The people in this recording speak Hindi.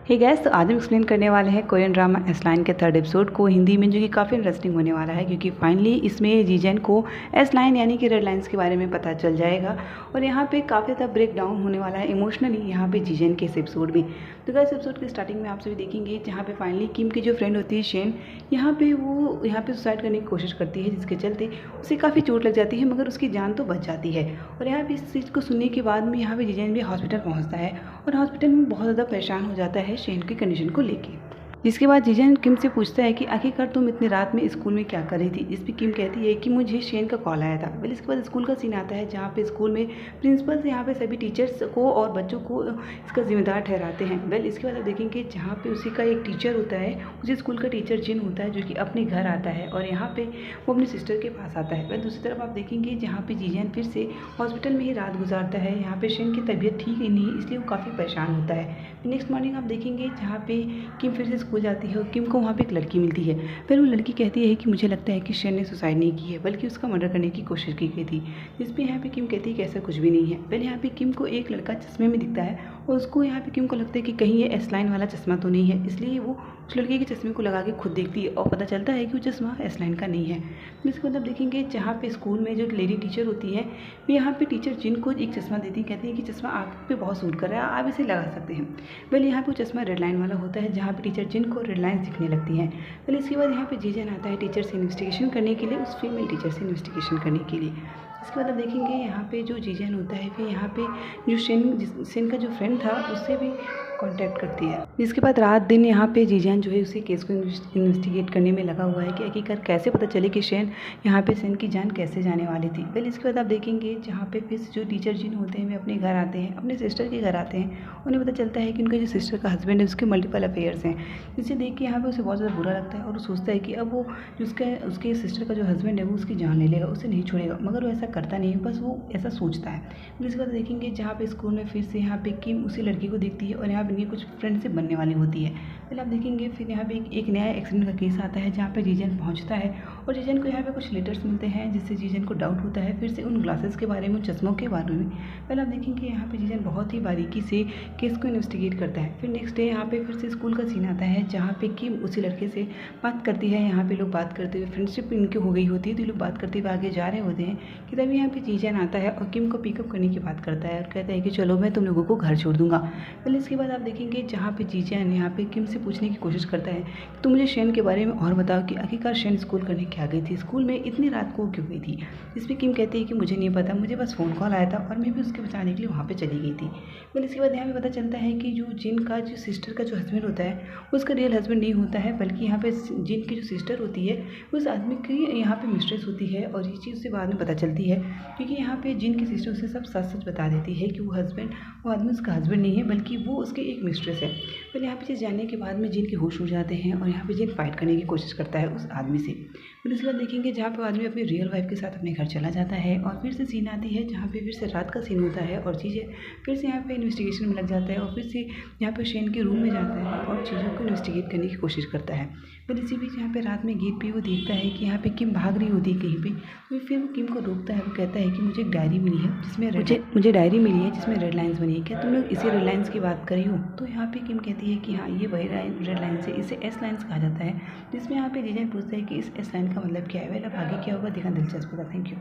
हे गैस, तो आज हम एक्सप्लेन करने वाले हैं कोरियन ड्रामा एस लाइन के थर्ड एपिसोड को हिंदी में, जो कि काफ़ी इंटरेस्टिंग होने वाला है क्योंकि फाइनली इसमें जीजन को एस लाइन यानी कि रेड लाइन्स के बारे में पता चल जाएगा और यहाँ पे काफ़ी ज़्यादा ब्रेक डाउन होने वाला है इमोशनली यहाँ पे जीजन के इस एपिसोड में। तो गैस, एपिसोड की स्टार्टिंग में आप सभी देखेंगे जहाँ पे फाइनली किम की जो फ्रेंड होती है शेन, यहाँ पे सुसाइड करने की कोशिश करती है, जिसके चलते उसे काफ़ी चोट लग जाती है मगर उसकी जान तो बच जाती है। और यहाँ पे इस चीज़ को सुनने के बाद में यहाँ पे जीजन भी हॉस्पिटल पहुँचता है और हॉस्पिटल में बहुत ज़्यादा परेशान हो जाता है शेन की कंडीशन को लेके। जिसके बाद जीजन किम से पूछता है कि आखिरकार तुम इतनी रात में स्कूल में क्या कर रही थी। इस पर किम कहती है कि मुझे शेन का कॉल आया था। वेल, इसके बाद स्कूल का सीन आता है जहाँ पे स्कूल में प्रिंसिपल से यहाँ पे सभी टीचर्स को और बच्चों को इसका जिम्मेदार ठहराते हैं। वेल, इसके बाद आप देखेंगे जहाँ पे उसी का एक टीचर होता है, उसी स्कूल का टीचर जिन होता है, जो कि अपने घर आता है और यहाँ पे वो अपनी सिस्टर के पास आता है। वेल, दूसरी तरफ आप देखेंगे जहाँ पे जीजन फिर से हॉस्पिटल में ही रात गुजारता है। यहाँ पे शेन की तबीयत ठीक ही नहीं, इसलिए वो काफ़ी परेशान होता है। नेक्स्ट मॉर्निंग आप देखेंगे जहाँ पे किम फिर से स्कूल जाती है और किम को वहाँ पे एक लड़की मिलती है। फिर वो लड़की कहती है कि मुझे लगता है कि शेन ने सुसाइड नहीं की है बल्कि उसका मर्डर करने की कोशिश की गई थी। जिस पे यहाँ पे किम कहती है कि ऐसा कुछ भी नहीं है। पहले यहाँ पे किम को एक लड़का चश्मे में दिखता है और उसको यहाँ पे किम को लगता है कि कहीं ये एस लाइन वाला चश्मा तो नहीं है, इसलिए वो उस लड़के के चश्मे को लगा के खुद देखती है और पता चलता है कि वो चश्मा एस लाइन का नहीं है। इसके बाद आप देखेंगे जहाँ पे स्कूल में जो लेडी टीचर होती है, वो यहाँ पे टीचर जिनको एक चश्मा देती है, कहती है कि चश्मा आप पे बहुत सूट कर रहा है, आप इसे लगा सकते हैं। वेल, यहाँ पे वो चश्मा रेड लाइन वाला होता है जहाँ पे टीचर जिनको रेड लाइन दिखने लगती हैं। वेल, इसके बाद यहाँ पे जीजन आता है टीचर से इन्वेस्टिगेशन करने के लिए, उस फीमेल टीचर से इन्वेस्टिगेशन करने के लिए। इसके बाद आप देखेंगे यहाँ पे जो जीजन होता है फिर यहाँ पे जो शेन का जो फ्रेंड था उससे भी कांटेक्ट करती है। जिसके बाद रात दिन यहाँ पे जीजन जो है उसी केस को इन्वेस्टिगेट करने में लगा हुआ है कि आखिरकार कैसे पता चले कि यहाँ पे शेन की जान कैसे जाने वाली थी। वेल, इसके बाद आप देखेंगे जहाँ पे फिर जो टीचर जिन होते हैं वे अपने घर आते हैं, अपने सिस्टर के घर आते हैं। उन्हें पता चलता है कि उनका जो सिस्टर का हस्बैंड है उसके मल्टीपल अफेयर्स हैं, जिसे देख के यहाँ पे उसे बहुत ज़्यादा बुरा लगता है और वो सोचता है कि अब वो उसके सिस्टर का जो हस्बैंड है वो उसकी जान ले लेगा, उसे नहीं छोड़ेगा। मगर वो ऐसा करता नहीं है, बस वो ऐसा सोचता है। फिर इसके बाद देखेंगे जहाँ पे स्कूल में फिर से यहाँ पे किम उसी लड़की को देखती है और यहाँ पे कुछ फ्रेंडशिप बनने वाली होती है। फिर आप देखेंगे फिर यहाँ पे एक नया एक्सीडेंट का केस आता है जहाँ पे जीजन पहुँचता है और जीजन को यहाँ पे कुछ लेटर्स मिलते हैं, जिससे जीजन को डाउट होता है फिर से उन ग्लासेस के बारे में, चश्मों के बारे में। पहले आप देखेंगे यहाँ पे जीजन बहुत ही बारीकी से केस को इन्वेस्टिगेट करता है। फिर नेक्स्ट डे यहाँ पे फिर से स्कूल का सीन आता है जहाँ पे किम उसी लड़के से बात करती है। यहाँ पे लोग बात करते हुए फ्रेंडशिप इनकी हो गई होती है, तो लोग बात करते हुए आगे जा रहे होते हैं कि तभी यहाँ पे जीजन आता है और किम को पिकअप करने की बात करता है और कहता है कि चलो मैं तुम लोगों को घर छोड़ दूंगा। पहले इसके बाद आप देखेंगे जहाँ पे जीजन यहाँ पे किम से पूछने की कोशिश करता है कि तुम मुझे शेन के बारे में और बताओ कि आखिरकार शेन स्कूल करने क्या गई थी, स्कूल में इतनी रात को क्यों गई थी। इस पर किम कहती है कि मुझे नहीं पता, मुझे बस फ़ोन कॉल आया था और मैं भी उसके बचाने के लिए वहाँ पे चली गई थी। फिर इसके बाद यहाँ पे पता चलता है कि जो जिन का जो सिस्टर का जो हस्बैंड होता है उसका रियल हस्बैंड नहीं होता है, बल्कि यहाँ पे जिन की जो सिस्टर होती है उस आदमी की यहाँ पे मिस्ट्रेस होती है। और ये चीज़ उससे बाद में पता चलती है क्योंकि यहाँ पे जिन की सिस्टर उसे सब सच सच बता देती है कि वो आदमी उसका हस्बैंड नहीं है बल्कि वो उसकी एक मिस्ट्रेस है। फिर यहाँ पे चीज़ जानने के बाद में जिन के होश उड़ जाते हैं और यहाँ पे जिन फाइट करने की कोशिश करता है उस आदमी से। फिर उसके बाद देखेंगे जहाँ पे आदमी अपनी रियल वाइफ के साथ अपने घर चला जाता है और फिर से सीन आती है जहाँ पे फिर से रात का सीन होता है और चीज़ें फिर से यहाँ पे इन्वेस्टिगेशन में लग जाता है और फिर से यहाँ पे शेन के रूम में जाता है और चीज़ों को इन्वेस्टिगेट करने की कोशिश करता है। फिर इसी बीच यहाँ पे रात में गेट पे वो देखता है कि यहाँ पे किम भाग रही होती है कहीं पे, तो फिर वो किम को रोकता है। वो कहता है कि मुझे एक डायरी मिली है जिसमें मुझे डायरी मिली है जिसमें रेड लाइन्स बनी है, क्या तुम लोग इसी रेड लाइन्स की बात करी हो। तो यहाँ पे किम कहती है कि हाँ, ये वही रेड लाइन्स है, इसे एस लाइन्स कहा जाता है। जिसमें यहाँ पे जीजन पूछता है कि इस एस लाइन का मतलब क्या है। वेल, अब आगे क्या होगा देखना दिलचस्प होगा। Thank you.